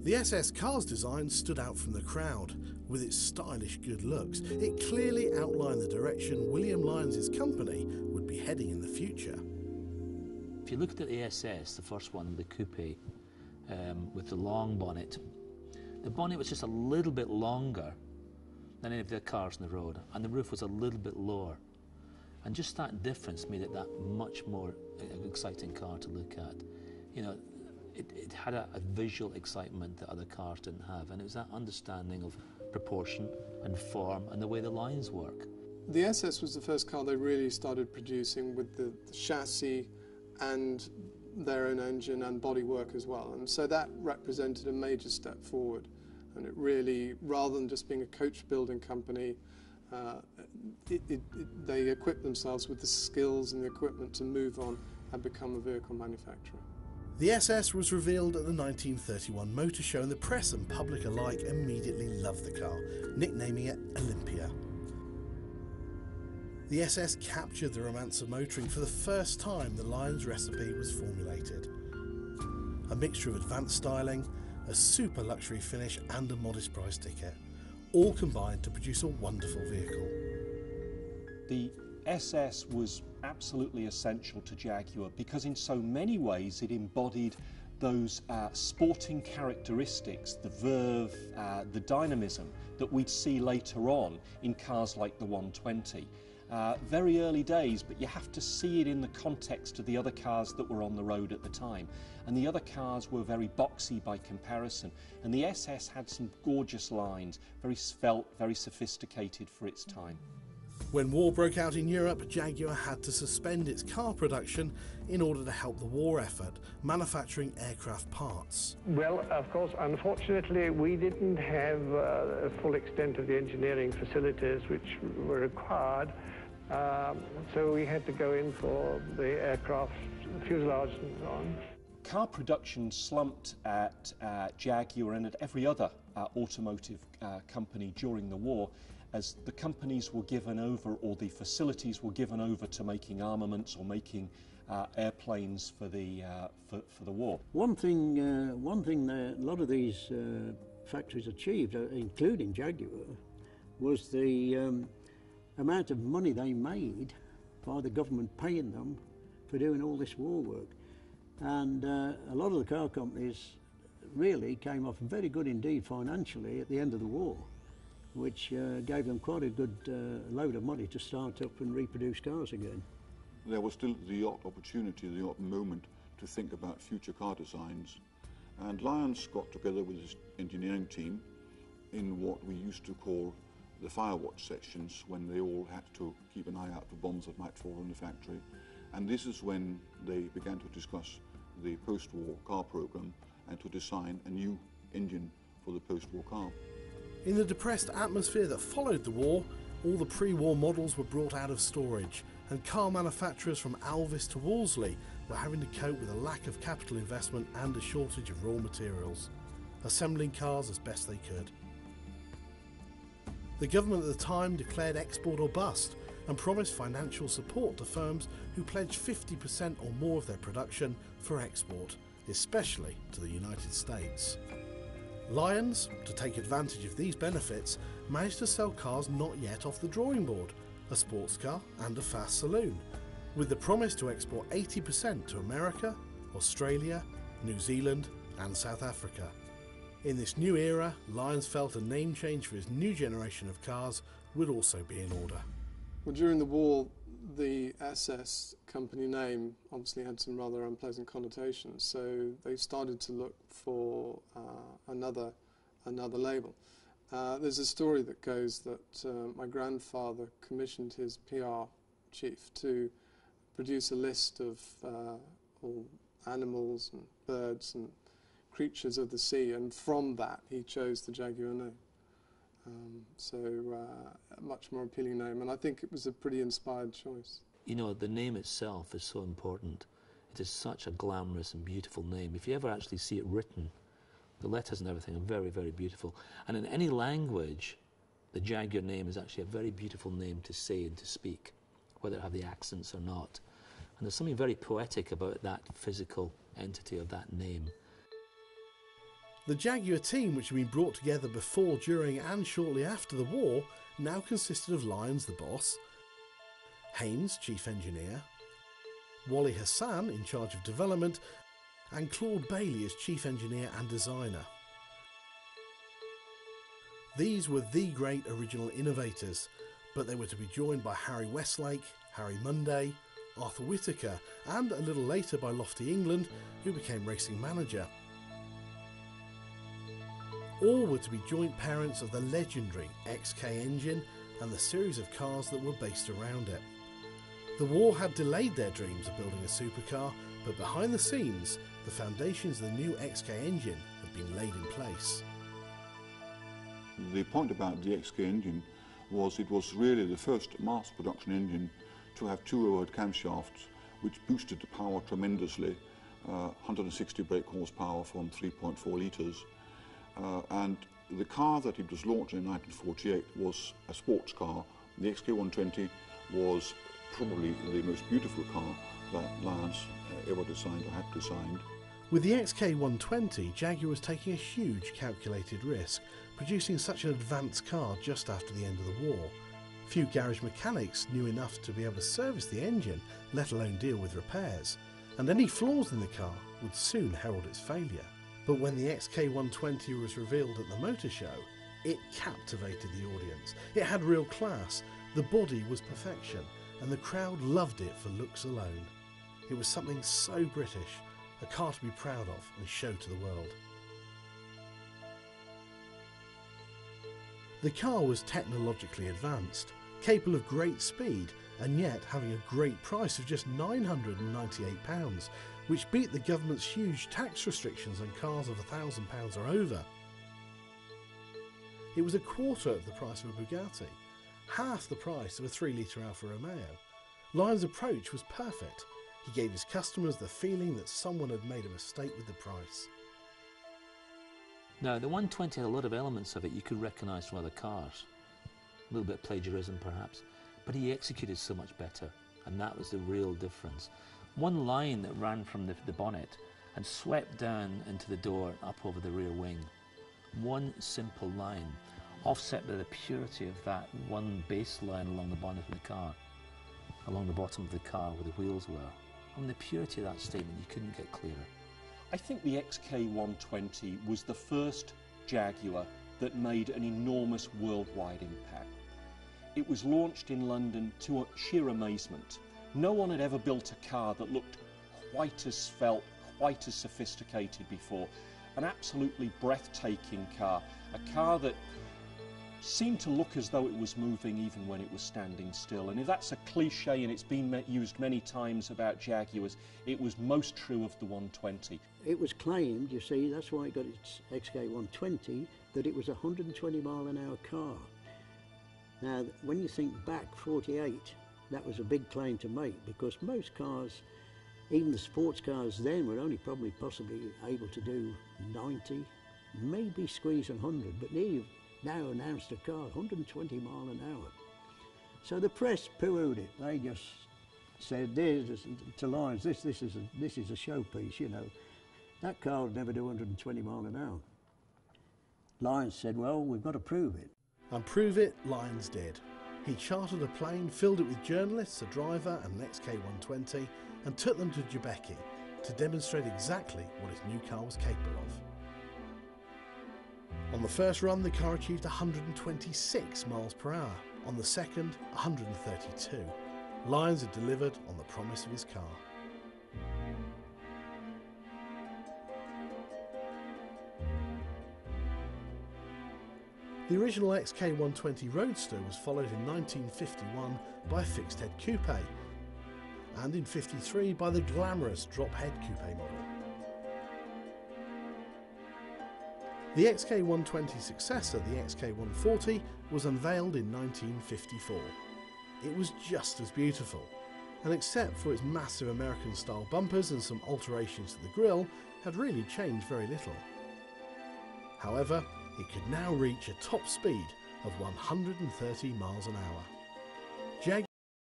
The SS car's design stood out from the crowd. With its stylish good looks, it clearly outlined the direction William Lyons' company would be heading in the future. If you looked at the SS, the first one, the coupe, with the long bonnet, the bonnet was just a little bit longer than any of the cars on the road, and the roof was a little bit lower. And just that difference made it that much more exciting car to look at. You know, it had a visual excitement that other cars didn't have, and it was that understanding of proportion and form and the way the lines work. The SS was the first car they really started producing with the chassis and their own engine and bodywork as well, and so that represented a major step forward. And it really, rather than just being a coach building company, they equipped themselves with the skills and the equipment to move on and become a vehicle manufacturer. The SS was revealed at the 1931 Motor Show, and the press and public alike immediately loved the car, nicknaming it Olympia. The SS captured the romance of motoring for the first time the Lyons recipe was formulated. A mixture of advanced styling, a super luxury finish and a modest price ticket, all combined to produce a wonderful vehicle. The SS was absolutely essential to Jaguar because in so many ways it embodied those sporting characteristics, the verve, the dynamism that we'd see later on in cars like the 120. Very early days, but you have to see it in the context of the other cars that were on the road at the time. And the other cars were very boxy by comparison. And the SS had some gorgeous lines, very svelte, very sophisticated for its time. When war broke out in Europe, Jaguar had to suspend its car production in order to help the war effort, manufacturing aircraft parts. Well, of course, unfortunately, we didn't have a full extent of the engineering facilities which were required, so we had to go in for the aircraft, fuselage and so on. Car production slumped at Jaguar and at every other automotive company during the war, as the companies were given over, or the facilities were given over to making armaments or making airplanes for the war. One thing that a lot of these factories achieved, including Jaguar, was the amount of money they made by the government paying them for doing all this war work. And a lot of the car companies really came off very good indeed financially at the end of the war, which gave them quite a good load of money to start up and reproduce cars again. There was still the opportunity, the moment to think about future car designs. And Lyons got together with his engineering team in what we used to call the firewatch sections, when they all had to keep an eye out for bombs that might fall in the factory. And this is when they began to discuss the post-war car program and to design a new engine for the post-war car. In the depressed atmosphere that followed the war, all the pre-war models were brought out of storage, and car manufacturers from Alvis to Wolseley were having to cope with a lack of capital investment and a shortage of raw materials, assembling cars as best they could. The government at the time declared export or bust and promised financial support to firms who pledged 50% or more of their production for export, especially to the United States. Lyons, to take advantage of these benefits, managed to sell cars not yet off the drawing board, a sports car and a fast saloon, with the promise to export 80% to America, Australia, New Zealand and South Africa. In this new era, Lyons felt a name change for his new generation of cars would also be in order. Well, during the war, the SS company name obviously had some rather unpleasant connotations, so they started to look for another label. There's a story that goes that my grandfather commissioned his PR chief to produce a list of all animals and birds and creatures of the sea, and from that he chose the Jaguar name. A much more appealing name, and I think it was a pretty inspired choice. You know, the name itself is so important. It is such a glamorous and beautiful name. If you ever actually see it written, the letters and everything are very, very beautiful. And in any language, the Jaguar name is actually a very beautiful name to say and to speak, whether it have the accents or not. And there's something very poetic about that physical entity of that name. The Jaguar team, which had been brought together before, during and shortly after the war, now consisted of Lyons, the boss, Haynes, chief engineer, Wally Hassan, in charge of development, and Claude Bailey as chief engineer and designer. These were the great original innovators, but they were to be joined by Harry Westlake, Harry Munday, Arthur Whitaker, and a little later by Lofty England, who became racing manager. All were to be joint parents of the legendary XK engine and the series of cars that were based around it. The war had delayed their dreams of building a supercar, but behind the scenes, the foundations of the new XK engine had been laid in place. The point about the XK engine was it was really the first mass production engine to have two overhead camshafts, which boosted the power tremendously, 160 brake horsepower from 3.4 litres. And the car that it was launched in 1948 was a sports car. The XK120 was probably the most beautiful car that Lyons ever designed or had designed. With the XK120, Jaguar was taking a huge calculated risk, producing such an advanced car just after the end of the war. Few garage mechanics knew enough to be able to service the engine, let alone deal with repairs, and any flaws in the car would soon herald its failure. But when the XK120 was revealed at the motor show, it captivated the audience. It had real class, the body was perfection, and the crowd loved it for looks alone. It was something so British, a car to be proud of and show to the world. The car was technologically advanced, capable of great speed, and yet having a great price of just £998, which beat the government's huge tax restrictions on cars of £1,000 or over. It was a quarter of the price of a Bugatti, half the price of a 3-litre Alfa Romeo. Lyons' approach was perfect. He gave his customers the feeling that someone had made a mistake with the price. Now, the 120 had a lot of elements of it you could recognise from other cars. A little bit of plagiarism perhaps, but he executed so much better, and that was the real difference. One line that ran from the bonnet and swept down into the door up over the rear wing. One simple line, offset by the purity of that one base line along the bonnet of the car, along the bottom of the car where the wheels were. I mean, the purity of that statement, you couldn't get clearer. I think the XK120 was the first Jaguar that made an enormous worldwide impact. It was launched in London to sheer amazement. No one had ever built a car that looked quite as svelte, quite as sophisticated before. An absolutely breathtaking car, a car that seemed to look as though it was moving even when it was standing still. And if that's a cliche and it's been used many times about Jaguars, it was most true of the 120. It was claimed, you see, that's why it got its XK120, that it was a 120 mile an hour car. Now, when you think back 48, that was a big claim to make, because most cars, even the sports cars then, were only probably possibly able to do 90, maybe squeeze 100, but you've now announced a car 120 mile an hour. So the press poo-hooed it. They just said, "There's to Lyons, this is a showpiece, you know. That car would never do 120 mile an hour." Lyons said, "Well, we've got to prove it." And prove it, Lyons did. He chartered a plane, filled it with journalists, a driver and an XK120, and took them to Jaguar to demonstrate exactly what his new car was capable of. On the first run, the car achieved 126 miles per hour. On the second, 132. Lyons had delivered on the promise of his car. The original XK120 Roadster was followed in 1951 by a fixed-head coupe, and in 1953 by the glamorous drop-head coupe model. The XK120 successor, the XK140, was unveiled in 1954. It was just as beautiful, and except for its massive American-style bumpers and some alterations to the grille, had really changed very little. However, it could now reach a top speed of 130 miles an hour. Jaguar